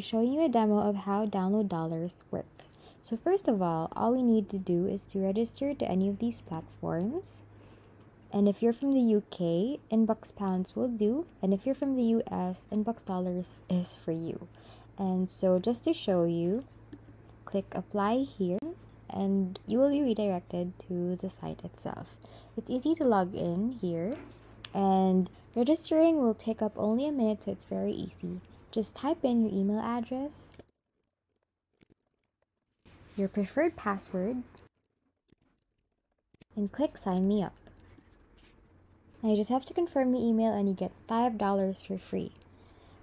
showing you a demo of how Download Dollars work. So first of all we need to do is to register to any of these platforms. And if you're from the UK, Inbox Pounds will do. And if you're from the US, Inbox Dollars is for you. And so just to show you, click apply here and you will be redirected to the site itself. It's easy to log in here, and registering will take up only a minute, so it's very easy. Just type in your email address, your preferred password, and click sign me up. Now you just have to confirm the email and you get $5 for free.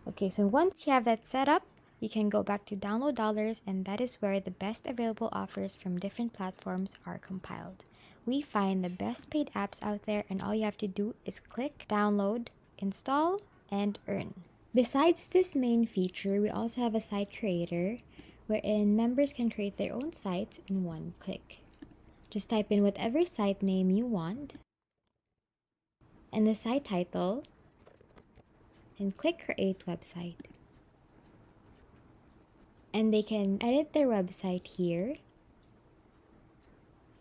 Okay, so once you have that set up, you can go back to Download Dollars, and that is where the best available offers from different platforms are compiled. We find the best paid apps out there, and all you have to do is click download, install, and earn. Besides this main feature, we also have a site creator wherein members can create their own sites in one click. Just type in whatever site name you want and the site title and click create website. And they can edit their website here.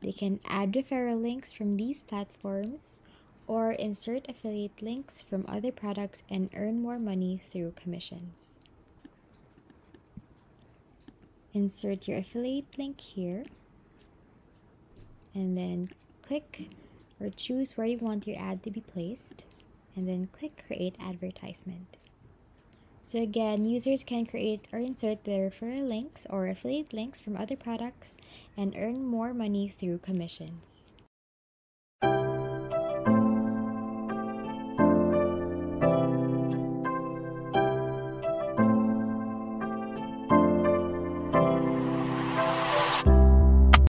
They can add referral links from these platforms or insert affiliate links from other products and earn more money through commissions. Insert your affiliate link here and then click or choose where you want your ad to be placed and then click create advertisement. So again, users can create or insert their referral links or affiliate links from other products and earn more money through commissions.